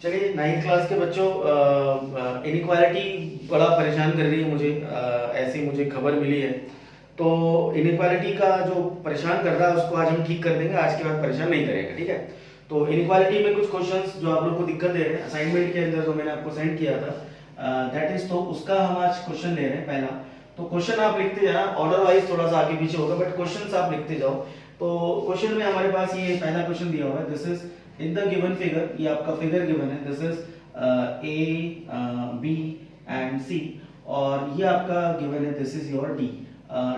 चलिए 9th class के बच्चों, इनइक्वालिटी बड़ा परेशान कर रही है मुझे। ऐसी मुझे खबर मिली है, तो इनइक्वालिटी का जो परेशान कर रहा है उसको आज हम ठीक कर देंगे। आज के बाद परेशान नहीं करेगा, ठीक है। तो इनइक्वालिटी में कुछ क्वेश्चंस जो आप लोग को दिक्कत दे रहे हैं असाइनमेंट के अंदर जो मैंने आपको सेंड किया था, दैट इज, तो उसका हम आज क्वेश्चन ले रहे हैं। पहला तो क्वेश्चन आप लिखते जाना, ऑर्डर वाइज थोड़ा सा आगे पीछे होगा, बट क्वेश्चन आप लिखते जाओ। तो क्वेश्चन में हमारे पास ये पहला क्वेश्चन दिया हुआ है, this is in the given figure, ये आपका फिगर गिवन है, this is A B and C, और ये आपका गिवन है, this is your D.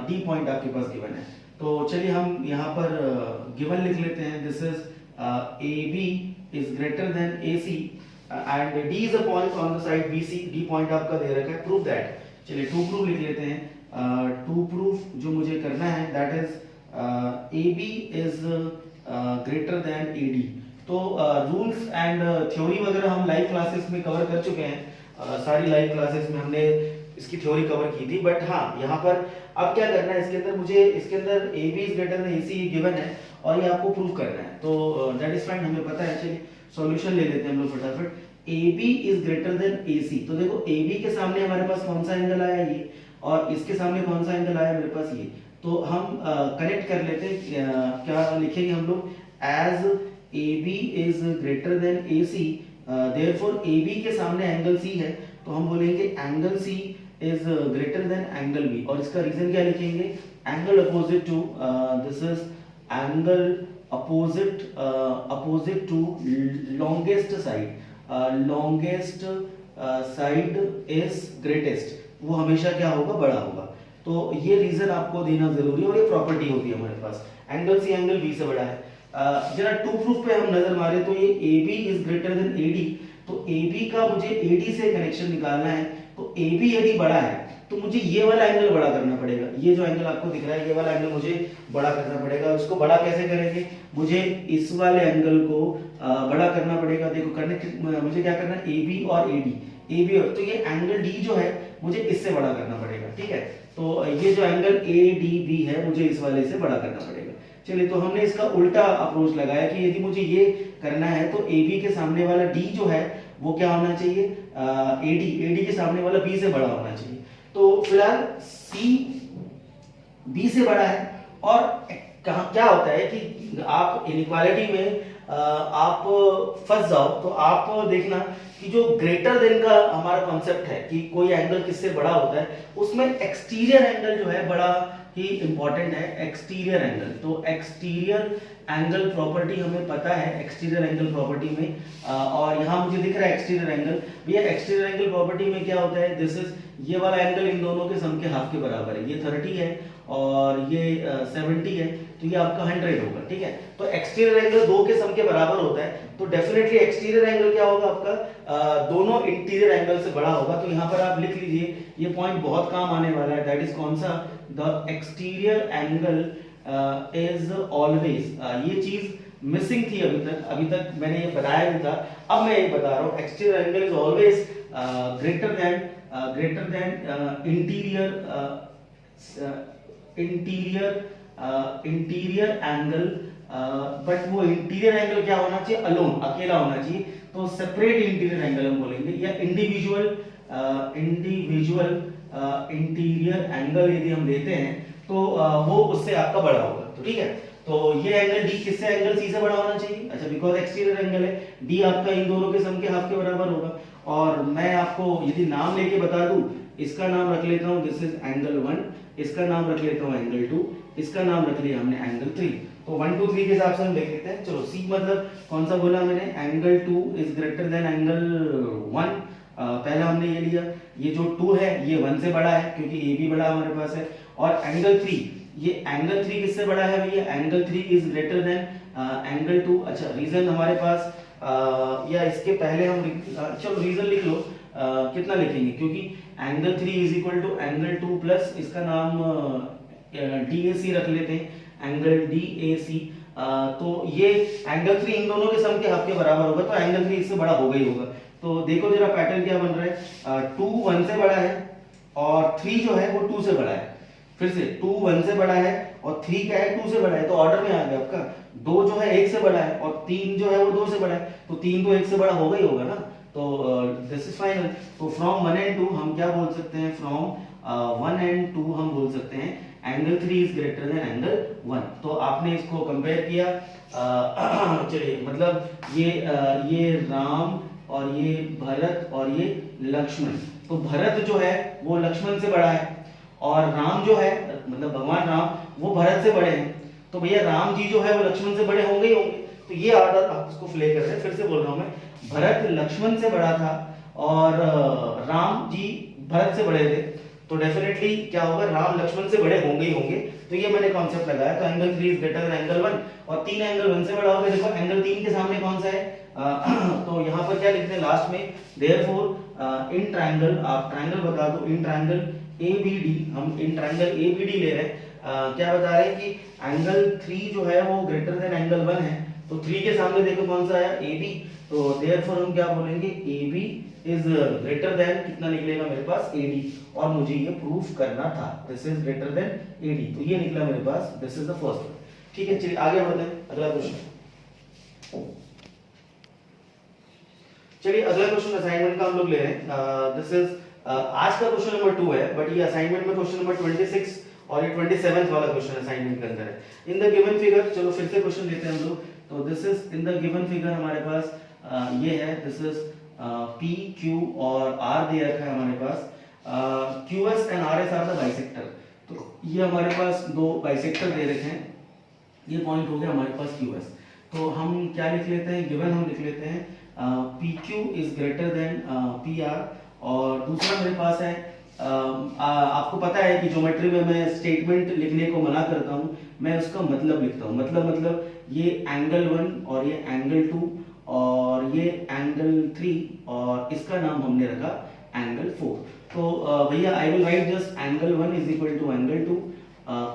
D point आपके पास गिवन है। तो चलिए हम यहाँ पर गिवन लिख लेते हैं, this is A B is greater than A C and D is a point on the side B C. D point आपका दे रखा है, प्रूव दैट। चलिए टू प्रूफ लिख लेते हैं। टू प्रूफ जो मुझे करना है that is A B is greater than A D. तो रूल्स एंड थ्योरी वगैरह हम लाइव क्लासेस में कवर कर चुके हैं। सारी लाइव क्लासेस में हमने इसकी थ्योरी कवर की थी, बट हाँ यहाँ पर अब क्या करना है, इसके अंदर मुझे इसके अंदर A B is greater than A C given है और ये आपको प्रूव करना है। तो दैट इज फाइन, हमें पता है। चलिए सॉल्यूशन ले लेते हैं हम लोग फटाफट। A B is greater than A C, तो देखो ए बी के सामने हमारे पास कौन सा एंगल आया, ये, और इसके सामने कौन सा एंगल आया मेरे पास, ये। तो हम कनेक्ट कर लेते हैं। क्या लिखेंगे हम लोग, as A B is greater than A C, therefore A B के सामने एंगल सी है, तो हम बोलेंगे angle C is greater than angle B. और इसका रीजन क्या लिखेंगे, angle opposite to, this is angle opposite to longest side, longest side is greatest, वो हमेशा क्या होगा, बड़ा होगा। तो ये रीजन आपको देना जरूरी है, और ये प्रॉपर्टी होती है हमारे पास, एंगल सी एंगल बी से बड़ा है। जरा टू प्रूफ पे हम नजर मारे, तो ये A B is greater than A D, तो ए बी का मुझे ए डी से कनेक्शन निकालना है। तो ए बी यदि बड़ा है तो मुझे ये वाला एंगल बड़ा करना पड़ेगा। ये जो एंगल आपको दिख रहा है, ये वाला एंगल मुझे बड़ा करना पड़ेगा। उसको बड़ा कैसे करेंगे, मुझे इस वाले एंगल को बड़ा करना पड़ेगा। देखो करने मुझे क्या करना है, ए बी और ए डी, ए बी, और तो ये एंगल डी जो है मुझे इससे बड़ा करना पड़ेगा, ठीक है। तो ये जो एंगल ए डी बी है मुझे इस वाले से बड़ा करना पड़ेगा। चलिए तो हमने इसका उल्टा अप्रोच लगाया कि यदि मुझे ये करना है तो ए बी के सामने वाला डी जो है वो क्या होना चाहिए, ए डी के सामने वाला बी से बड़ा होना चाहिए। तो फिलहाल सी बी से बड़ा है, और कहाँ क्या होता है कि आप इनइक्वालिटी में आप फंस जाओ, तो आप देखना कि जो ग्रेटर देन का हमारा कॉन्सेप्ट है कि कोई एंगल किससे बड़ा होता है, उसमें एक्सटीरियर एंगल जो है बड़ा ही इंपॉर्टेंट है, एक्सटीरियर एंगल। तो एक्सटीरियर एंगल प्रॉपर्टी हमें पता है, एक्सटीरियर एंगल प्रॉपर्टी में, और यहाँ मुझे दिख रहा है एक्सटीरियर एंगल। भैया एक्सटीरियर एंगल प्रॉपर्टी में क्या होता है, दिस इज, ये वाला एंगल इन दोनों के सम के हाफ के बराबर है। ये 30 है और ये 70 है, तो ये आपका 100 होगा, ठीक है। तो एक्सटीरियर एंगल दो के सम के बराबर होता है, तो डेफिनेटली एक्सटीरियर एंगल क्या होगा आपका, दोनों इंटीरियर एंगल से बड़ा होगा। तो यहाँ पर आप लिख लीजिए, ये पॉइंट बहुत काम आने वाला है, दैट इज कौन सा, the exterior angle is always, ये चीज मिसिंग थी अभी तक मैंने ये बताया नहीं था, अब मैं ये बता रहा हूँ, exterior angle is always greater then interior angle, but वो इंटीरियर एंगल क्या होना चाहिए, अलोन, अकेला होना चाहिए। तो सेपरेट इंटीरियर एंगल हम बोलेंगे, या इंडिविजुअल इंटीरियर एंगल यदि हम लेते हैं तो वो उससे आपका बड़ा होगा, तो ठीक है। तो ये एंगल डी किससे, एंगल सी से बड़ा होना चाहिए। अच्छा, बिकॉज एक्सटीरियर एंगल है, डी आपका इन दोनों के सम के हाफ के बराबर होगा। और मैं आपको यदि नाम लेके बता दूं, इसका नाम रख लेता हूं, दिस इज एंगल 1, इसका नाम रख लेता हूं एंगल 2, इसका नाम रख लिया हमने एंगल 3। तो 1 2 3 के हिसाब से हम देख लेते हैं। चलो सी मतलब कौन सा बोला मैंने, angle 2 is greater than angle 1। पहला हमने ये लिया, ये जो 2 है ये 1 से बड़ा है क्योंकि ए बी बड़ा हमारे पास है। और एंगल 3, ये एंगल 3 किससे बड़ा है भैया, angle 3 is greater than angle 2। अच्छा, रीजन हमारे पास या इसके पहले हम चलो रीजन लिख लो, कितना लिखेंगे, क्योंकि angle 3 is equal to angle 2 plus इसका नाम DAC रख लेते हैं, एंगल DAC। तो ये एंगल 3 इन दोनों के सम के हाफ के बराबर होगा, तो एंगल 3 इससे बड़ा होगा ही होगा। तो देखो जरा पैटर्न क्या बन रहा है, 2 1 से बड़ा है और 3 जो है वो 2 से बड़ा है। फिर से 2 1 से बड़ा है और 3 क्या है, 2 से बड़ा है, तो ऑर्डर में आ गया आपका। दो जो है एक से बड़ा है और तीन जो है वो दो से बड़ा है, तो तीन तो एक से बड़ा होगा ही होगा ना, तो दिस इज फाइनल। तो फ्रॉम 1 and 2 हम क्या बोल सकते हैं, फ्रॉम 1 and 2 हम बोल सकते हैं angle 3 is greater than angle 1। तो आपने इसको कंपेयर किया, चलिए मतलब ये राम और ये भरत और ये लक्ष्मण, तो भरत जो है वो लक्ष्मण से बड़ा है और राम जो है मतलब भगवान राम वो भरत से बड़े हैं, तो भैया राम जी जो है वो लक्ष्मण से बड़े होंगे ही होंगे। तो ये ऑर्डर आप इसको प्ले कर रहे हैं, फिर से बोल रहा हूं मैं, भरत लक्ष्मण से बड़ा था और राम जी भरत से बड़े थे, तो डेफिनेटली क्या होगा, राम लक्ष्मण से बड़े होंगे ही होंगे। तो ये मैंने कॉन्सेप्ट लगाया, तो angle 3 is greater than angle 1 और 3 एंगल 1 से बड़ा होगा। देखो एंगल 3 के सामने कौन सा है, तो यहाँ पर क्या लिखते हैं लास्ट में, देयरफॉर इन ट्रायंगल, आप ट्रायंगल बता दो, इन ट्रायंगल एबीडी, हम इन ट्रायंगल एबीडी ले रहे हैं, क्या बता रहे हैं कि एंगल 3 जो है वो ग्रेटर देन एंगल 1 है, तो 3 के सामने देखो कौन सा आया, AB, तो देयरफॉर हम क्या बोलेंगे, AB इज ग्रेटर देन, कितना निकलेगा मेरे पास, AD, और मुझे ये प्रूफ करना था, this is greater than AD, तो ये निकला मेरे पास, this is the first one. ठीक है, चलिए आगे बढ़ते हैं, अगला क्वेश्चन। चलिए अगला क्वेश्चन असाइनमेंट का हम लोग ले रहे हैं, दिस इज आज का क्वेश्चन नंबर 2 है, बट ये असाइनमेंट में क्वेश्चन नंबर 26 और ये 27th वाला क्वेश्चन असाइनमेंट के अंदर है। इन द गिवन फिगर, चलो फिर से क्वेश्चन लेते हैं हम लोग, तो this is in the given figure हमारे पास ये है, दिस इज P, Q और R दे रखा है हमारे पास, QS and RS are the bisector, तो ये हमारे पास दो बाइसेक्टर दे रखे हैं, ये पॉइंट हो गया हमारे पास QS, तो हम क्या लिख लेते हैं, गिवन हम लिख लेते हैं PQ is greater than PR, और दूसरा मेरे पास है आपको पता है कि ज्योमेट्री में मैं स्टेटमेंट लिखने को मना करता हूं, मैं उसका मतलब लिखता हूं, मतलब ये एंगल 1 और ये एंगल 2 और ये एंगल 3 और इसका नाम हमने रखा एंगल 4। तो भैया I will write just angle 1 is equal to angle 2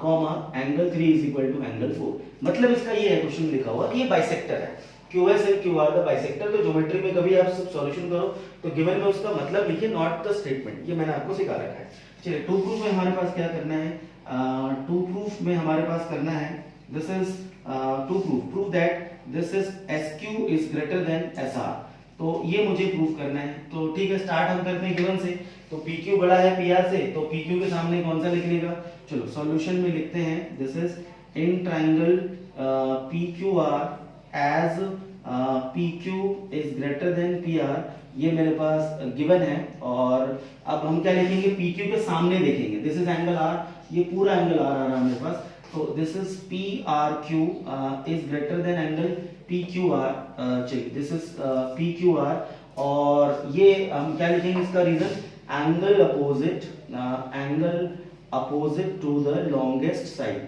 comma angle 3 is equal to angle 4, मतलब इसका ये है, क्वेश्चन लिखा हुआ ये बाइसेक्टर है, QS and QR the bisector. तो ज्योमेट्री में कभी आप सब सॉल्यूशन करो तो गिवन में उसका मतलब लिखिए, नॉट द स्टेटमेंट, ये मैंने आपको सिखा रखा है। चलिए टू प्रूफ में हमारे पास क्या करना है, टू प्रूफ में हमारे पास करना है, this is to proof that this is SQ is greater than SR, तो ये मुझे प्रूफ करना है। तो ठीक है, स्टार्ट हम करते हैं गिवन से, तो PQ बड़ा है PR से, तो PQ के सामने कौन सा लिखने का, चलो सॉल्यूशन में लिखते हैं, this is in triangle PQR as PQ is greater than PR, ये मेरे पास गिवन है, और अब हम क्या लिखेंगे, PQ के सामने देखेंगे, दिस इज एंगल R, ये पूरा एंगल R आ रहा है मेरे पास, तो this is PRQ is greater than angle PQR, चलिए दिस इज PQR, और ये हम क्या लिखेंगे, इसका reason angle opposite to the longest side,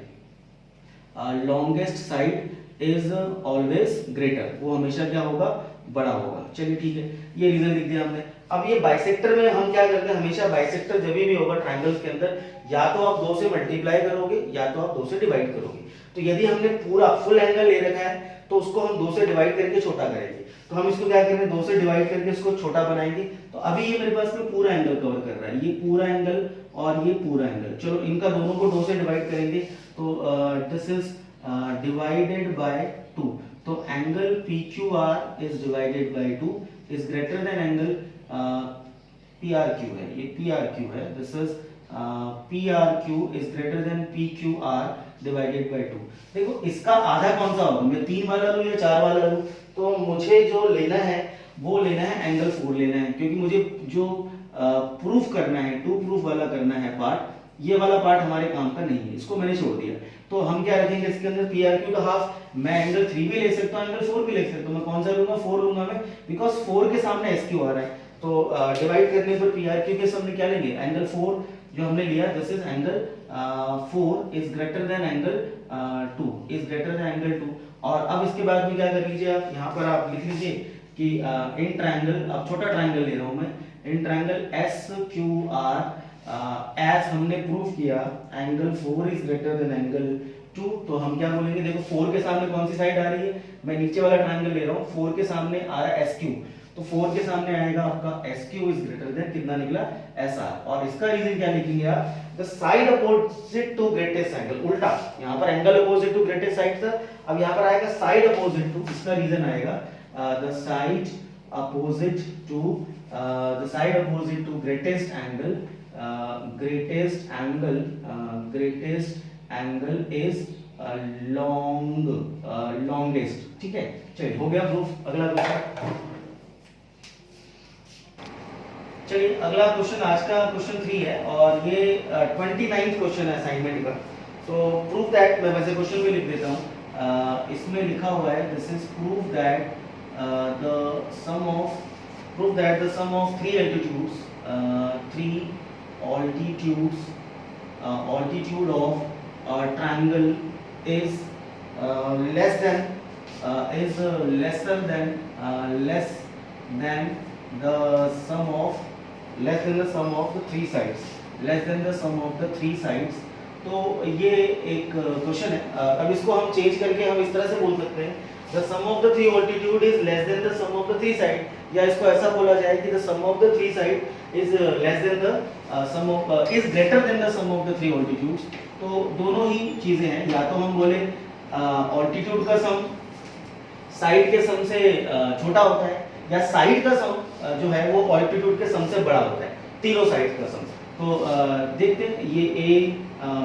longest side is always greater, वो हमेशा क्या होगा, बड़ा होगा। चलिए ठीक है, ये रीजन लिख दिया हमने। अब ये बाइसेक्टर में हम क्या करते हैं, हमेशा बाइसेक्टर जब भी होगा ट्रायंगल्स के अंदर, या तो आप 2 से मल्टीप्लाई करोगे या तो आप 2 से डिवाइड करोगे। तो यदि हमने पूरा फुल एंगल ले रखा है तो उसको हम 2 से डिवाइड करके छोटा करेंगे, तो हम इसको क्या करेंगे, 2 से डिवाइड करके इसको छोटा बनाएंगे। तो अभी ये मेरे पास में पूरा एंगल कवर कर रहा है, ये पूरा एंगल और ये पूरा एंगल, चलो इनका दोनों को 2 से डिवाइड करेंगे, तो दिस इज डिवाइडेड बाय 2, तो angle PQR is divided by 2 is greater than angle PRQ है, ये PRQ है, this is PRQ is greater then PQR divided by 2। देखो इसका आधा कौन सा होगा, मैं 3 वाला लूं या 4 वाला लूं, तो मुझे जो लेना है वो लेना है एंगल 4 लेना है, क्योंकि मुझे जो प्रूफ करना है, टू प्रूफ वाला करना है पार्ट, ये वाला पार्ट हमारे काम का नहीं है, इसको मैंने छोड़ दिया। तो हम क्या रखेंगे इसके अंदर, PRQ का हाफ, मैं एंगल 3 भी ले सकता हूँ, एंगल 4 भी ले सकता हूँ, मैं कौन सा लूंगा, 4 लूंगा मैं, बिकॉज 4 के सामने SQ आ रहा है, तो डिवाइड करने पर PRQ के सामने क्या लेंगे, एंगल 4 जो हमने लिया, this is angle 4 is greater than angle 2 is greater than angle 2। और अब इसके बाद में क्या कर लीजिए आप, यहाँ पर आप लिख लीजिए कि इन ट्रायंगल, अब छोटा ट्रायंगल ले रहा हूँ मैं, इन ट्रायंगल SQR एज हमने प्रूफ किया angle 4 is greater than angle 2, तो हम क्या बोलेंगे, देखो 4 के सामने कौन सी साइड आ रही है, मैं नीचे वाला ट्रायंगल ले रहा हूँ, 4 के सामने आ रहा है SQ, तो 4 के सामने आएगा आपका SQ इज ग्रेटर देन कितना निकला SR। और इसका रीजन क्या लिखेंगे आप, the side opposite to greatest angle, उल्टा यहाँ पर angle opposite to greatest side था, अब यहाँ पर आएगा साइड अपोजिट टू, इसका रीजन आएगा the side opposite to greatest angle is longest. ठीक है, चलिए हो गया प्रूफ। अगला क्वेश्चन, चलिए अगला क्वेश्चन आज का क्वेश्चन 3 है और ये 29th क्वेश्चन है असाइनमेंट का। तो प्रूफ दैट, मैं वैसे क्वेश्चन भी लिख देता हूँ, इसमें लिखा हुआ है this is proof that the sum of three altitude of triangle is lesser than the sum of the three sides। तो ये एक क्वेश्चन है। अब इसको हम चेंज करके हम इस तरह से बोल सकते हैं the sum of the three altitude is less than the sum of the three side, या इसको ऐसा बोला जाए कि the sum of the three side is less than the is greater than the sum of the three altitudes। तो दोनों ही चीजें हैं, या तो हम बोले ऑल्टीट्यूड का सम साइड के सम से छोटा होता है, या साइड का सम जो है वो ऑल्टीट्यूड के सम से बड़ा होता है, तीनों साइड का सम। तो देखते हैं, ये A,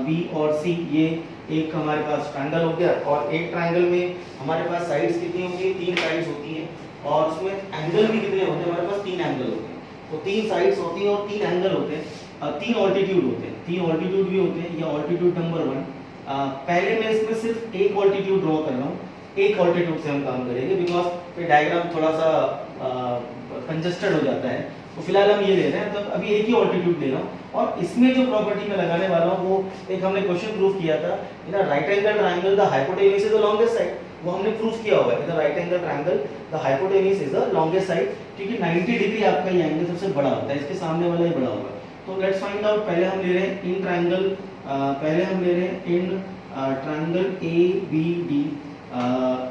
B और C, ये एक हमारे पास ट्रायंगल हो गया, और एक ट्रायंगल में हमारे पास साइड्स कितनी होंगी, 3 साइड्स होती हैं, और उसमें एंगल भी कितने होते हैं, हमारे पास 3 एंगल होते हैं। तो 3 साइड्स होती हैं और 3 एंगल होते हैं, 3 ऑल्टीट्यूड होते हैं, 3 ऑल्टीट्यूड भी होते हैं। ये ऑल्टीट्यूड नंबर 1। पहले मैं इसमें सिर्फ एक ऑल्टीट्यूड ड्रॉ कर रहा हूँ, एक ऑल्टीट्यूड से हम काम करेंगे, बिकॉज फिर डायग्राम थोड़ा सा कंजस्टेड हो जाता है। तो फिलहाल हम ये ले रहे हैं, तो अभी एक ही ऑल्टीट्यूड ले रहा हूँ, और इसमें जो प्रॉपर्टी मैं लगाने वाला हूँ वो एक हमने क्वेश्चन प्रूफ किया था, in a right angle triangle the hypotenuse is the longest side, वो हमने प्रूफ किया हुआ है। In the right angle triangle the hypotenuse is the longest side, क्योंकि 90 डिग्री आपका ये एंगल सबसे बड़ा होता है, इसके सामने वाला ही बड़ा होगा। तो लेट्स फाइंड आउट। पहले हम ले रहे हैं in triangle, triangle ABD,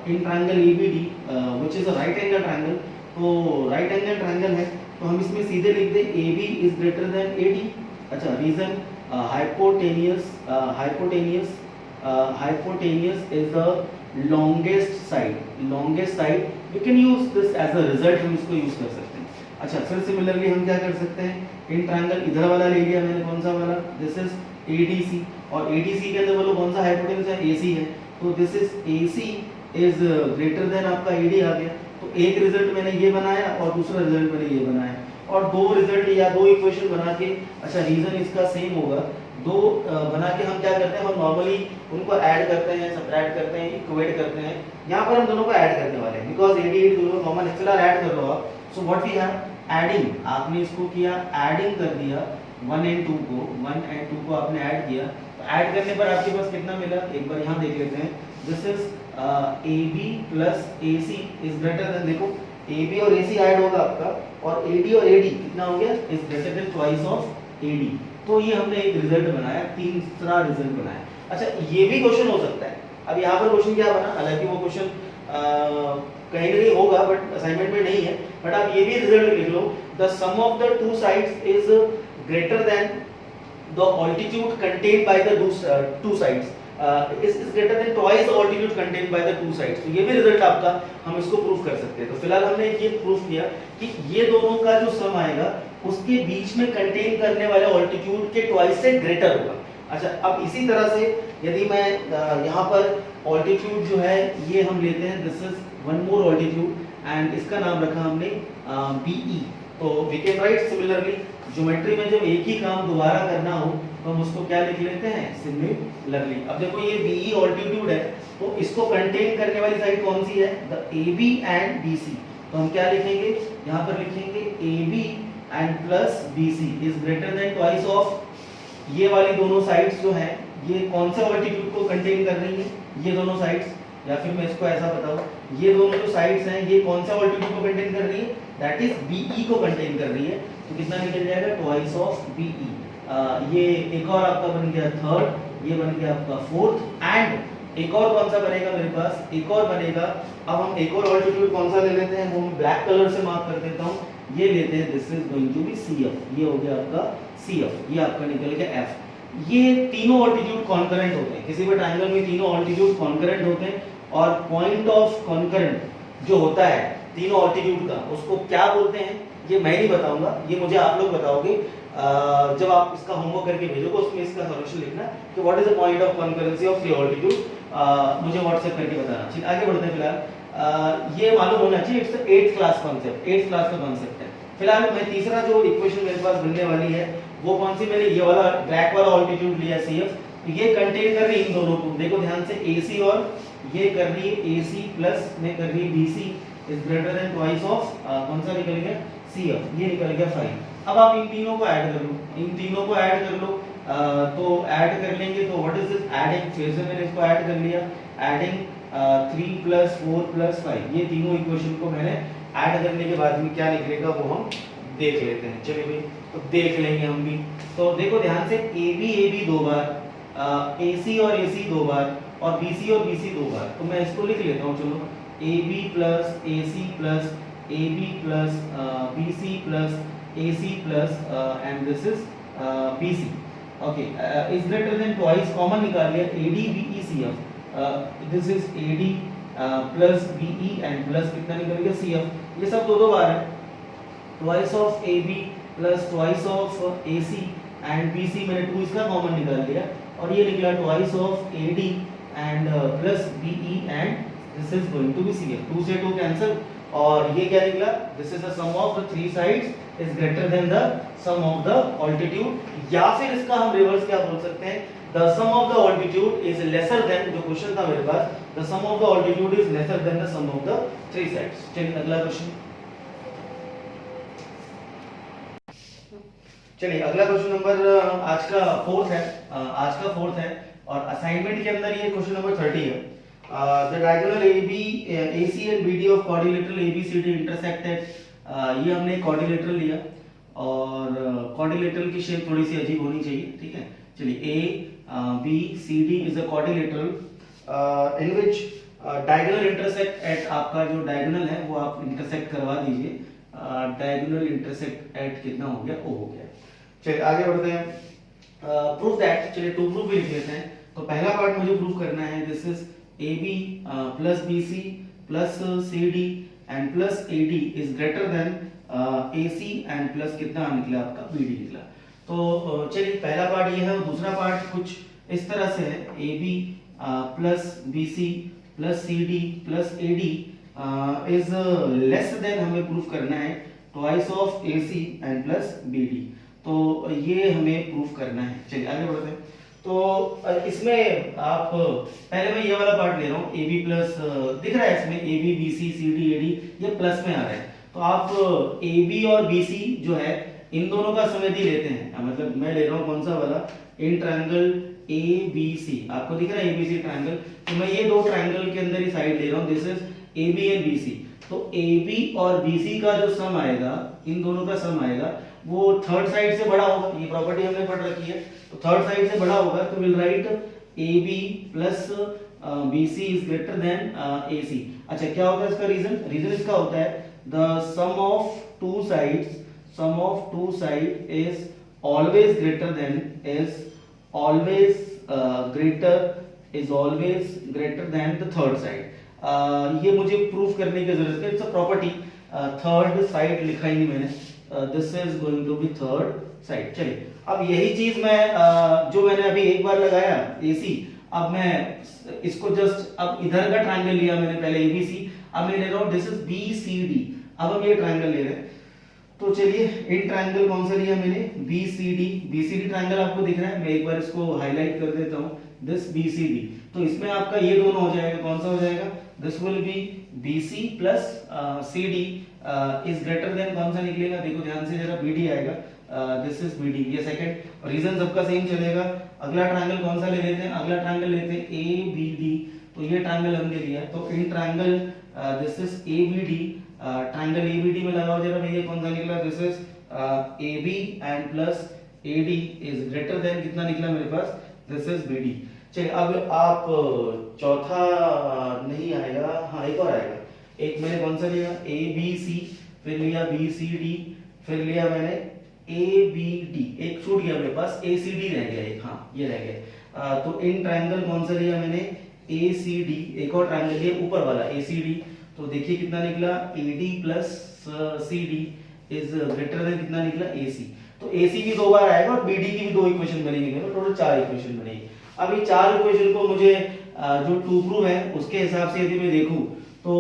in triangle ABD which is a right angle triangle. तो राइट एंगल ट्रायंगल है, तो हम इसमें सीधे लिख दें AB is greater than AD। अच्छा, reason hypotenuse is the longest side, you can use this as a result, हम इसको यूज कर सकते हैं। अच्छा, फिर सिमिलरली हम क्या कर सकते हैं, इन ट्रायंगल इधर वाला ले लिया मैंने, कौन सा वाला, दिस इज ADC, और ADC के अंदर बोलो कौन सा हाइपोटेन्यूज है, AC है, तो this is AC is greater then आपका AD आ गया। तो एक रिजल्ट मैंने ये बनाया और दूसरा रिजल्ट मैंने ये बनाया, और दो रिजल्ट या दो इक्वेशन बना के, अच्छा रीजन इसका सेम होगा, दो बना के हम क्या करते हैं, हम नॉर्मली उनको ऐड करते हैं, सबट्रैक्ट करते हैं, इक्वेट करते हैं। यहाँ पर हम दोनों को ऐड करने वाले हैं, बिकॉज AD दोनों कॉमन है, फिलहाल ऐड कर लो आप। So what we have, adding, आपने इसको किया, एडिंग कर दिया 1 and 2 को आपने ऐड किया, तो ऐड करने पर आपके पास कितना मिला, एक बार यहाँ देख लेते हैं। This is AB plus AC is greater then, देखो AB और AC ऐड होगा आपका, और AD और AD कितना हो गया, is greater than twice of AD। तो ये हमने एक रिजल्ट बनाया, तीसरा रिजल्ट बनाया। अच्छा, ये भी क्वेश्चन हो सकता है। अब यहाँ पर क्वेश्चन क्या बना, हालांकि वो क्वेश्चन कहीं ना कहीं होगा बट असाइनमेंट में नहीं है, बट आप ये भी रिजल्ट लिख लो, the sum of the two sides is greater than the altitude contained by the two sides, is greater than twice the altitude contained by the two sides। तो ये भी रिजल्ट आपका, हम इसको प्रूफ कर सकते हैं। तो फिलहाल हमने ये प्रूफ किया कि ये दोनों का जो सम आएगा उसके बीच में कंटेन करने वाले ऑल्टीट्यूड के ट्वाइस से ग्रेटर होगा। अच्छा, अब इसी तरह से यदि मैं यहाँ पर ऑल्टीट्यूड जो है ये हम लेते हैं, this is one more altitude and इसका नाम रखा हमने BE। तो we can write similarly, geometry में जब एक ही काम दोबारा करना हो तो हम उसको क्या लिख लेते हैं, सिमिलरली। अब देखो ये BE ऑल्टीट्यूड है, तो इसको कंटेन करने वाली साइड कौन सी है, द AB एंड BC। तो हम क्या लिखेंगे, यहाँ पर लिखेंगे AB and plus BC is greater than twice of, ये वाली दोनों साइड्स जो हैं ये कौन से ऑल्टीट्यूड को कंटेन कर रही हैं, ये दोनों साइड्स, या फिर मैं इसको ऐसा बताऊं, ये दोनों जो साइड्स हैं ये कौन सा ऑल्टीट्यूड को कंटेन कर रही है, दैट इज BE को कंटेन कर रही है। तो कितना निकल जाएगा, ट्वाइस ऑफ BE। ये एक और आपका बन गया थर्ड, ये बन गया आपका फोर्थ, एंड एक और कौन सा बनेगा मेरे पास, एक और बनेगा। अब हम एक और ऑल्टीट्यूड कौन सा ले लेते हैं, वो मैं ब्लैक कलर से मार्क कर देता हूँ, ये लेते हैं, this is going to be CF, ये हो गया आपका CF, ये आपका निकल गया F। ये तीनों ऑल्टीट्यूड कॉन्करेंट होते हैं, किसी भी ट्रायंगल में तीनों ऑल्टीट्यूड कॉन्करेंट होते हैं, और पॉइंट ऑफ कॉन्करेंट जो होता है तीनों ऑल्टीट्यूड का, उसको क्या बोलते हैं ये मैं नहीं बताऊंगा, ये मुझे आप लोग बताओगे जब आप इसका होमवर्क करके भेजोगे, उसमें इसका सॉल्यूशन लिखना कि what is the point of concurrency of three altitude, मुझे व्हाट्सएप करके बताना। ठीक, आगे बढ़ते हैं। फिलहाल ये मालूम होना चाहिए, it's 8th class concept, 8th class का कॉन्सेप्ट है। फिलहाल मैं तीसरा जो इक्वेशन मेरे पास बनने वाली है वो कौन सी, मैंने ये वाला ब्लैक वाला ऑल्टीट्यूड लिया CF, ये कंटेन कर रही है इन दोनों को, देखो ध्यान से, AC और ये कर रही है AC प्लस में कर रही है BC is greater than twice of कौन सा निकल गया CF, ये निकल गया 5। अब आप इन तीनों को ऐड कर लो, इन तीनों को ऐड कर लो, तो ऐड कर लेंगे तो व्हाट इज दिस एडिंग, फिर से मैंने इसको ऐड कर लिया, एडिंग 3 + 4 + 5, ये तीनों इक्वेशन को मैंने ऐड करने के बाद में क्या निकलेगा वो हम देख लेते हैं। चलिए भाई, तो देख लेंगे हम भी। तो देखो ध्यान से, AB दो बार, AC और AC दो बार, और BC और BC दो बार, तो मैं इसको लिख लेता हूँ। चलो, AB + AC + AB + BC + AC plus and this is BC, okay, is greater than twice, common निकाल लिया, AD BE CF, this is AD plus BE and plus कितना निकल गया CF, ये सब दो बार है, twice of AB plus twice of AC and BC, मैंने 2 इसका कॉमन निकाल लिया, और ये निकला twice of AD and plus BE and this is going to be CF, 2 से 2 कैंसिल, और ये क्या निकला, this is the sum of the three sides is greater than the sum of the altitude, या फिर इसका हम रिवर्स क्या बोल सकते हैं, the sum of the altitude is lesser than, जो क्वेश्चन था मेरे पास, the sum of the altitude is lesser than the sum of the three sides. चलिए अगला क्वेश्चन, चलिए अगला क्वेश्चन नंबर आज का फोर्थ है, और असाइनमेंट के अंदर ये क्वेश्चन नंबर 30 है। The diagonal AC and BD of quadrilateral ABCD intersected, ये हमने quadrilateral लिया, और quadrilateral की शेप थोड़ी सी अजीब होनी चाहिए, ठीक है। चलिए ABCD is a quadrilateral in which diagonal intersect at, आपका जो diagonal है वो आप intersect करवा दीजिए, diagonal intersect at कितना हो गया, O हो गया। चलिए आगे बढ़ते हैं, prove that, चलिए to prove भी लिख लेते हैं। तो पहला पार्ट मुझे प्रूव करना है, this is AB plus BC plus CD and plus AD is greater than AC and plus कितना निकला आपका BD निकला। तो चलिए पहला पार्ट ये है, और दूसरा पार्ट कुछ इस तरह से है, AB plus BC plus CD plus AD is less than, हमें प्रूफ करना है twice of AC and plus BD, तो ये हमें प्रूफ करना है। चलिए आगे बढ़ते हैं। तो इसमें आप पहले मैं ये वाला पार्ट ले रहा हूँ, AB प्लस दिख रहा है इसमें, AB BC CD AD ये प्लस में आ रहा है, तो आप AB और BC जो है इन दोनों का समेधी लेते हैं, मतलब मैं ले रहा हूँ कौन सा वाला, इन ट्रायंगल ABC, आपको दिख रहा है ABC ट्रायंगल, तो मैं ये दो ट्रायंगल के अंदर ही साइड ले रहा हूँ, this is AB and BC, तो AB और BC का जो सम आएगा, इन दोनों का सम आएगा, वो थर्ड साइड से बड़ा होगा, ये प्रॉपर्टी हमने पढ़ रखी है, तो थर्ड साइड से बड़ा होगा, तो will write AB plus BC is greater then AC। अच्छा क्या होता है इसका रीजन इसका होता है, the sum of two side is always greater than the third side. ये मुझे प्रूफ करने की जरूरत है, it's a property, third side लिखा ही नहीं मैंने, this is going to be third side. चलिए अब यही चीज मैं जो मैंने अभी एक बार लगाया AC, अब मैं इसको जस्ट, अब इधर का ट्रायंगल लिया मैंने पहले ABC, अब मैं ले रहा हूं दिस इज BCD, अब हम ये ट्रायंगल ले रहे हैं, तो चलिए इन ट्रायंगल कौन सा लिया मैंने, BCD ट्रायंगल आपको दिख रहा है, मैं एक बार इसको हाईलाइट कर देता हूं, दिस BCD, तो इसमें आपका ये दोनों हो जाएगा, कौन सा हो जाएगा, this will be BC plus CD is greater then, कौन सा निकलेगा, देखो ध्यान से जरा, BD आएगा, दिस इज BD, ये सेकंड, रीजन सबका सेम चलेगा। अगला ट्रायंगल कौन सा ले लेते हैं, अगला ट्रायंगल लेते हैं ABD, तो ये ट्रायंगल हमने लिया, तो in triangle this is ABD, triangle ABD में लगाओ जरा भैया, कौन सा निकला, this is AB and plus AD is greater than, कितना निकला मेरे पास, दिस इज BD। चलिए अब आप चौथा नहीं आएगा, हाँ एक और आएगा। एक मैंने कौन सा लिया, ए बी सी, फिर लिया बी सी डी, फिर लिया मैंने ए बी डी, एक छूट गया मेरे पास, ए सी डी रह गया एक, हाँ ये रह गया। तो इन ट्रायंगल कौन सा लिया मैंने, ए सी डी, एक और ट्रायंगल लिया ऊपर वाला ए सी डी। तो देखिए कितना निकला, A D plus C D is greater than कितना निकला, ए सी। तो ए सी भी दो बार आएगा और बी डी की भी दो इक्वेशन बनेगी, टोटल 4 इक्वेशन बनेगी। अब ये 4 इक्वेशन को मुझे जो टू प्रूव है उसके हिसाब से यदि मैं देखूं तो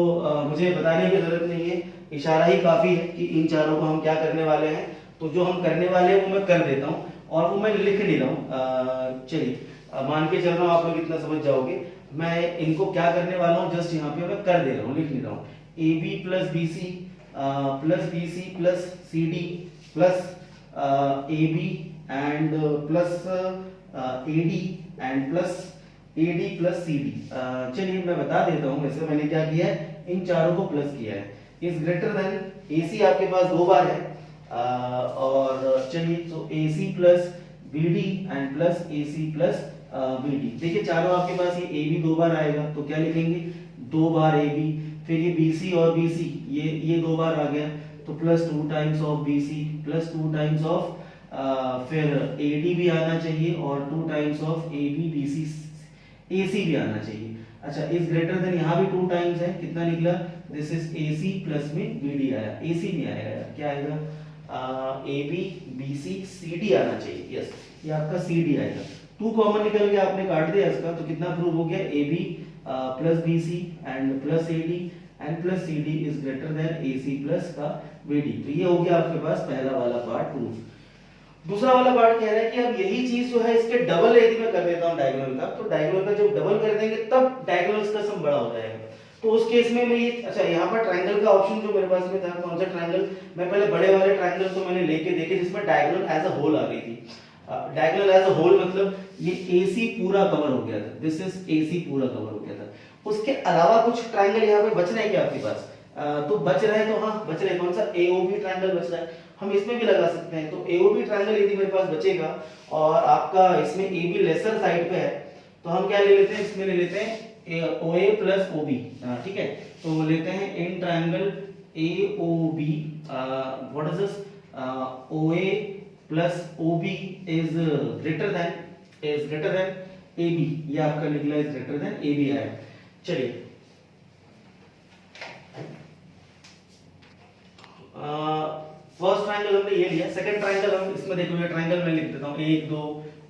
मुझे बताने की जरूरत नहीं है, इशारा ही काफी है कि इन चारों को हम क्या करने वाले हैं। तो जो हम करने वाले हैं वो मैं कर देता हूँ और वो मैं लिख नहीं रहा हूँ। चलिए मान के चल रहा हूँ, आप लोग इतना समझ जाओगे। मैं इनको क्या करने वाला हूँ, जस्ट यहाँ पे मैं कर दे रहा हूँ, लिख नहीं रहा हूँ। A B plus B C plus C D plus A B and plus A D and plus A D plus C D. चलिए मैं बता देता हूँ, वैसे मैंने क्या किया है, इन चारों को प्लस किया है। Is greater than, A C आपके पास दो बार है, और चलिए तो A C plus B D and plus A C plus B D. देखिए चारों आपके पास, ये ए बी दो बार आएगा तो क्या लिखेंगे, दो बार ए बी, फिर ये बी सी और बी सी ये दो बार आ गया तो plus 2 times of B C plus 2 times of फिर ए डी भी आना चाहिए और 2 times of A B B C A C भी आना चाहिए। अच्छा इज ग्रेटर देन, यहाँ भी 2 टाइम्स है, कितना निकला, this is A C plus में बी डी आया, ए सी नहीं आएगा यार, क्या आएगा, A B B C C D आना चाहिए। यस ये आपका सी डी आएगा। 2 कॉमन निकल गया, आपने काट दिया इसका, तो कितना प्रूव हो गया, A B plus B C and plus A D and plus C D is greater than A C plus का बी डी। तो ये हो गया आपके पास पहला वाला पार्ट प्रूफ। दूसरा वाला पार्ट कह रहा है कि अब यही चीज जो है इसके डबल यदि मैं कर देता हूं डायगोनल का, तो डायगोनल का जब डबल कर देंगे तब डायगोनल्स का सम बड़ा हो जाएगा। तो उस केस में मैं ये, अच्छा यहाँ पर ट्रायंगल का ऑप्शन जो मेरे पास में था, कौन सा ट्रायंगल, मैं पहले बड़े वाले ट्रायंगल तो मैंने लेके देखे जिसमें डायगोनल एज अ होल आ गई थी। डायगोनल एज अ होल मतलब ये AC पूरा कवर हो गया था, दिस इज AC पूरा कवर हो गया था। उसके अलावा कुछ ट्रायंगल यहाँ पे बच रहे हैं क्या आपके पास, तो बच रहे हैं, तो हाँ बच रहे हैं, कौन सा, AOB ट्रायंगल बच रहा है, हम इसमें भी लगा सकते हैं। तो AOB ट्रायंगल यदि मेरे पास बचेगा और आपका इसमें AB लेसर साइड पे है, तो हम क्या ले लेते हैं, इसमें ले लेते हैं OA प्लस OB, ठीक है। तो लेते हैं in triangle AOB, what is this, OA plus OB is greater then AB, ये आपका निकला इज ग्रेटर देन AB आया। चलिए फर्स्ट ट्रायंगल हमने ये लिया, सेकंड ट्रायंगल हम इसमें देखो, ये ट्रायंगल मैं लिख देता हूँ 1 2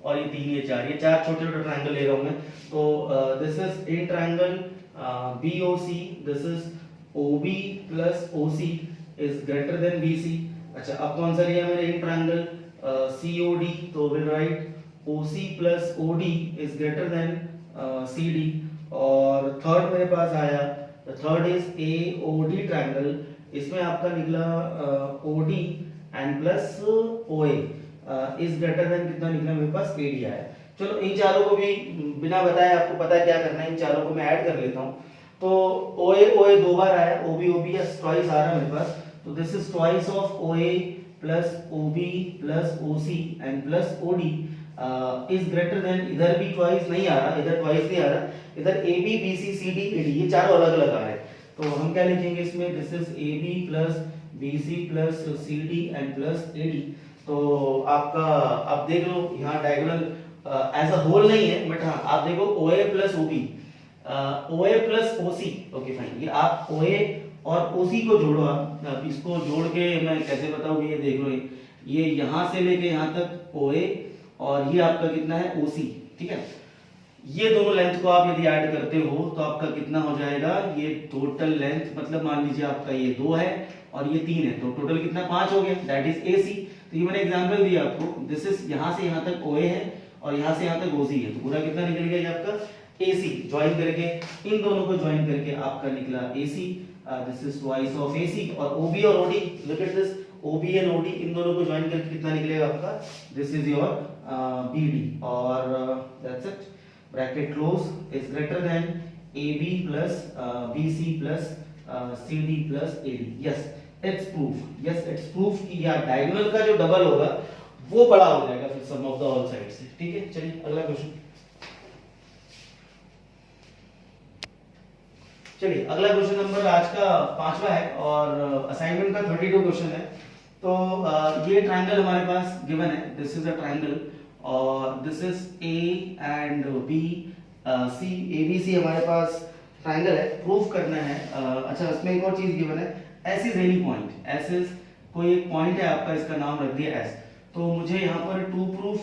और ये 3 ये 4, ये 4 छोटे छोटे ट्रायंगल ले रहा हूँ मैं। तो this is A triangle BOC, this is OB plus OC is greater then BC। अच्छा अब कौन सा लिया मैंने, इन ट्रायंगल COD, तो will write OC plus OD is greater then CD। और थर्ड मेरे पास आया, थर्ड इज AOD ट्रायंगल, इसमें आपका निकला OD and plus OA is greater than कितना निकला मेरे पास, AD आया। चलो इन चारों को भी बिना बताए आपको पता है क्या करना है, इन चारों को मैं ऐड कर लेता हूं। तो OA दो बार आया, OB या ट्वाइस आ रहा है मेरे पास, तो this is twice of OA plus OB plus OC and plus OD is greater then, इधर भी ट्वाइस नहीं आ रहा, इधर ट्वाइस नहीं आ रहा, इधर AB BC CD AD ये चारों अलग अलग आ रहे हैं। तो हम क्या लिखेंगे इसमें, this is AB plus BC plus CD and plus AD। तो आपका आप देख लो यहाँ डायगोनल एज अ होल नहीं है, बट हाँ आप देखो OA plus OB, OA plus OC, okay fine, ये आप OA और OC को जोड़ो, आप इसको जोड़ के मैं कैसे बताऊँ, ये देख लो, ये यहाँ से लेके यहाँ तक OA और ये आपका कितना है OC, ठीक है। ये दोनों लेंथ को आप यदि ऐड करते हो तो आपका कितना हो जाएगा, ये टोटल लेंथ, मतलब मान लीजिए आपका ये 2 है और ये 3 है, तो टोटल कितना 5 हो गया, दैट इज AC। तो ये मैंने एग्जांपल दिया आपको, दिस इज यहाँ से यहाँ तक OA है और यहाँ से यहाँ तक OC है, तो पूरा कितना निकल गया ये आपका AC। ज्वाइन करके इन दोनों को ज्वाइन करके आपका निकला AC, this is twice of AC। और OB और OD, look at this, OB and OD इन दोनों को ज्वाइन करके कितना निकलेगा आपका, दिस इज योर BD। और that's it, bracket close is greater then AB plus BC plus CD plus AD। Yes it's proof, yes it's proof कि या diagonal का जो डबल होगा वो बड़ा हो जाएगा फिर सम ऑफ द ऑल साइड से, ठीक है। चलिए अगला क्वेश्चन। चलिए अगला क्वेश्चन नंबर आज का 5वां है और असाइनमेंट का 32 क्वेश्चन है। तो ये ट्रायंगल हमारे पास गिवन है, दिस इज अ ट्रायंगल और this is A and B C, A B C हमारे पास ट्रायंगल है, प्रूफ करना है। अच्छा इसमें एक और चीज गिवन है, S is any point, S is कोई एक पॉइंट है आपका, इसका नाम रख दिया एस। तो मुझे यहाँ पर टू प्रूफ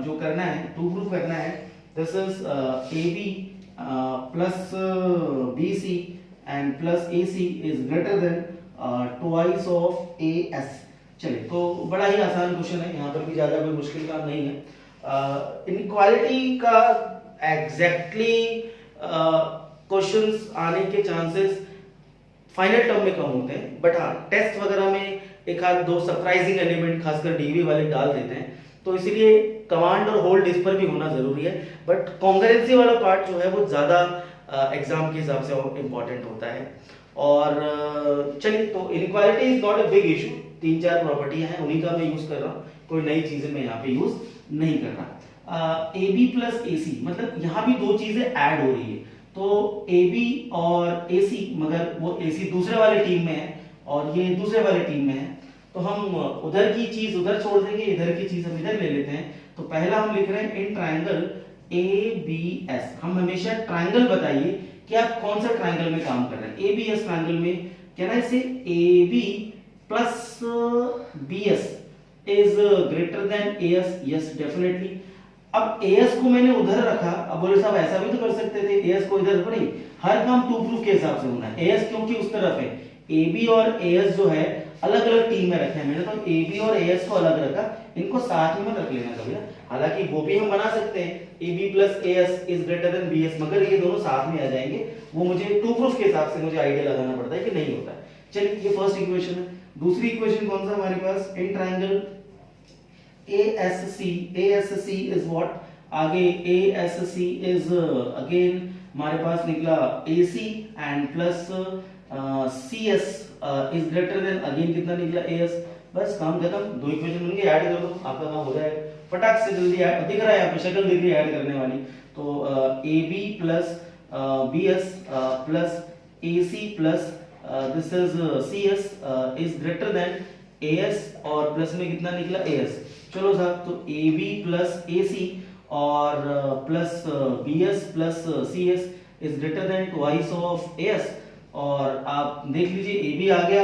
जो करना है, टू प्रूफ करना है, this is A B plus B C and plus A C is greater than twice of A S. चलिए तो बड़ा ही आसान क्वेश्चन है, यहाँ पर भी ज्यादा कोई मुश्किल काम नहीं है। इनइक्वालिटी का एग्जैक्टली क्वेश्चंस आने के चांसेस फाइनल टर्म में कम होते हैं, बट हाँ टेस्ट वगैरह में एक आध दो सरप्राइजिंग एलिमेंट खासकर डीवी वाले डाल देते हैं, तो इसीलिए कमांड और होल्ड इस पर भी होना जरूरी है। बट कॉन्करेंसी वाला पार्ट जो है वो ज्यादा एग्जाम के हिसाब से इंपॉर्टेंट होता है। और चलिए तो inequality is not a big issue, 3-4 प्रॉपर्टियां हैं उन्हीं का मैं यूज कर रहा हूँ, कोई नई चीजें मैं यहाँ पे यूज नहीं कर रहा। ए बी प्लस ए सी मतलब यहाँ भी दो चीजें ऐड हो रही है, तो ए बी और ए सी, मगर वो ए सी दूसरे वाले टीम में है और ये दूसरे वाले टीम में है, तो हम उधर की चीज उधर छोड़ देंगे, इधर की चीज हम इधर ले लेते हैं। तो पहला हम लिख रहे हैं in triangle A B S. हम हमेशा ट्रायंगल बताइए कि आप कौन सा ट्रायंगल में काम कर रहे हैं। ए बी एस ट्रायंगल में कहना है इसे A B plus B S is greater than A S, yes definitely. अब ए एस को मैंने उधर रखा, अब बोले साहब ऐसा भी तो कर सकते थे, ए एस को इधर रखो, नहीं, हर काम टू प्रूफ के हिसाब से होना है। ए एस क्योंकि उस तरफ है, ए बी और ए एस जो है अलग अलग टीम में रखे हैं मैंने, तो ए बी और ए एस को अलग रखा, इनको साथ में मत रख लेना कभी। हालांकि वो भी हम बना सकते हैं A B plus A S is greater than B S, मगर ये दोनों साथ में आ जाएंगे, वो मुझे टू प्रूफ के हिसाब से मुझे आइडिया लगाना पड़ता है कि नहीं होता है। चलिए ये फर्स्ट इक्वेशन है। दूसरी इक्वेशन कौन सा हमारे पास, in triangle A S C is what, आगे A S C is again हमारे पास निकला A C and plus C S is greater than again कितना निकला ए एस। बस काम खत्म, दो इक्वेशन बन गए, ऐड कर दो, आपका काम हो जाएगा फटाक से, जल्दी ऐड दिख रहा है यहाँ पे शक्ल दिख रही है ऐड करने वाली। तो A B plus B S plus A C plus this is C S is greater than A S और प्लस में कितना निकला ए एस। चलो साहब तो A B plus A C और plus B S plus C S is greater than twice of A S. और आप देख लीजिए ए बी आ गया,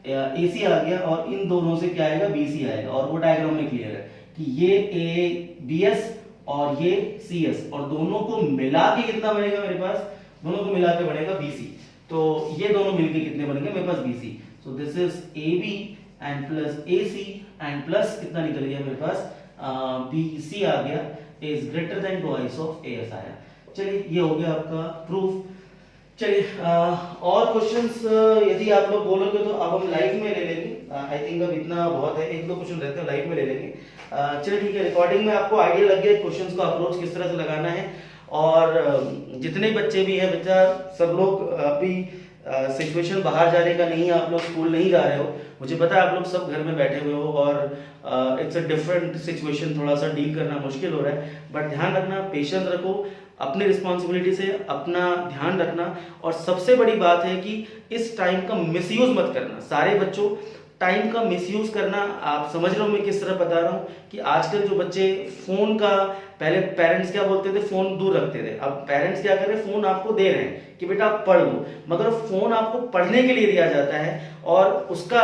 ए सी आ गया और इन दोनों से क्या आएगा, बी सी आएगा। और वो डायग्राम में क्लियर है कि ये ए बी एस और ये सी एस और दोनों को मिला के कितना बनेगा मेरे पास, दोनों को मिला के बनेगा बी सी। तो ये दोनों मिलके कितने बनेंगे मेरे पास, B C. So this is A B and plus A C and plus कितना निकल गया मेरे पास, बी सी आ गया is greater than twice of A S आया। चलिए ये हो गया आपका प्रूफ। चलिए और क्वेश्चंस यदि आप लोग बोलोगे तो अब हम लाइव में ले लेंगे, आई थिंक अब इतना बहुत है, एक दो क्वेश्चन रहते हैं लाइव में ले लेंगे। चलिए ठीक है, रिकॉर्डिंग में आपको आइडिया लग गया क्वेश्चंस को अप्रोच किस तरह से लगाना है। और जितने बच्चे भी हैं बच्चा सब लोग अभी सिचुएशन बाहर जाने का नहीं है, आप लोग स्कूल नहीं जा रहे हो, मुझे पता है आप लोग सब घर में बैठे हुए हो और इट्स अ डिफरेंट सिचुएशन, थोड़ा सा डील करना मुश्किल हो रहा है, बट ध्यान रखना, पेशेंस रखो, अपनी रिस्पॉन्सिबिलिटी से अपना ध्यान रखना। और सबसे बड़ी बात है कि इस टाइम का मिसयूज मत करना। सारे बच्चों टाइम का मिसयूज करना, आप समझ रहे हो मैं किस तरह बता रहा हूँ कि आजकल जो बच्चे फोन का, पहले पेरेंट्स क्या बोलते थे, फोन दूर रखते थे, अब पेरेंट्स क्या कर रहे हैं, फोन आपको दे रहे हैं कि बेटा आप पढ़ लो, मगर फोन आपको पढ़ने के लिए दिया जाता है और उसका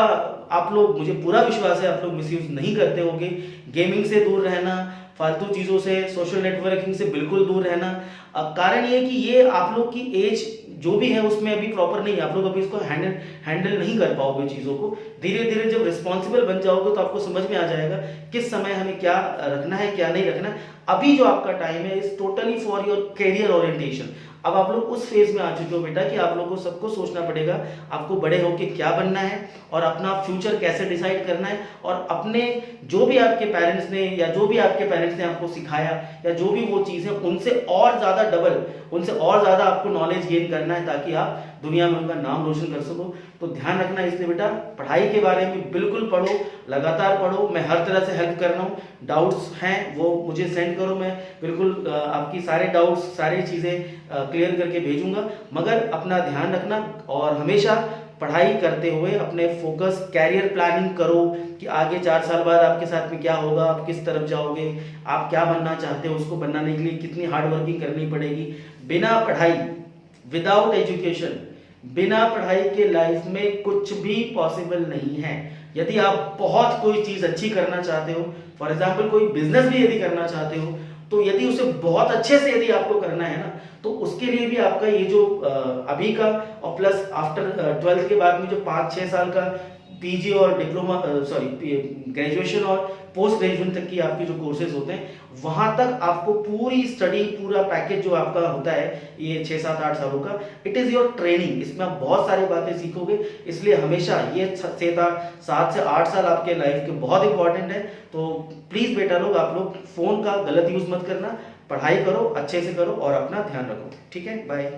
आप लोग, मुझे पूरा विश्वास है आप लोग मिसयूज नहीं करते होंगे। गेमिंग से दूर रहना, फालतू चीजों से, सोशल नेटवर्किंग से बिल्कुल दूर रहना। कारण ये कि ये आप लोग की एज जो भी है उसमें अभी प्रॉपर नहीं है, आप लोग अभी इसको हैंडल नहीं कर पाओगे चीजों को। धीरे धीरे जब रिस्पॉन्सिबल बन जाओगे तो आपको समझ में आ जाएगा किस समय हमें क्या रखना है क्या नहीं रखना। अभी जो आपका टाइम है is totally for your career orientation. अब आप लोग उस फेज में आ चुके हो बेटा कि आप लोगों को सबको सोचना पड़ेगा आपको बड़े होके क्या बनना है और अपना फ्यूचर कैसे डिसाइड करना है, और अपने जो भी आपके पेरेंट्स ने या जो भी आपके पेरेंट्स ने आपको सिखाया या जो भी वो चीज़ है उनसे और ज़्यादा डबल, उनसे और ज़्यादा आपको नॉलेज गेन करना है ताकि आप दुनिया में उनका नाम रोशन कर सको। तो ध्यान रखना इसलिए बेटा, पढ़ाई के बारे में बिल्कुल पढ़ो, लगातार पढ़ो। मैं हर तरह से हेल्प कर रहा हूँ। डाउट्स हैं वो मुझे सेंड करो, मैं बिल्कुल आपकी सारे डाउट्स, सारी चीज़ें क्लियर करके भेजूंगा। मगर अपना ध्यान रखना और हमेशा पढ़ाई करते हुए अपने फोकस, कैरियर प्लानिंग करो कि आगे 4 साल बाद आपके साथ में क्या होगा, आप किस तरफ जाओगे, आप क्या बनना चाहते हो, उसको बनाने के लिए कितनी हार्ड वर्किंग करनी पड़ेगी। बिना पढ़ाई, विदाउट एजुकेशन, बिना पढ़ाई के लाइफ में कुछ भी पॉसिबल नहीं है। यदि आप बहुत कोई चीज अच्छी करना चाहते हो, फॉर एग्जाम्पल कोई बिजनेस भी यदि करना चाहते हो, तो यदि उसे बहुत अच्छे से यदि आपको करना है ना, तो उसके लिए भी आपका ये जो अभी का और प्लस आफ्टर 12th के बाद में जो 5-6 साल का पीजी और डिप्लोमा, ग्रेजुएशन और पोस्ट ग्रेजुएशन तक की आपके जो कोर्सेज होते हैं, वहां तक आपको पूरी स्टडी, पूरा पैकेज जो आपका होता है ये 6-7-8 सालों का, इट इज योर ट्रेनिंग। इसमें आप बहुत सारी बातें सीखोगे। इसलिए हमेशा ये 7 से 8 साल आपके लाइफ के बहुत इंपॉर्टेंट है। तो प्लीज बेटा लोग, आप लोग फोन का गलत यूज मत करना, पढ़ाई करो, अच्छे से करो और अपना ध्यान रखो। ठीक है, बाय।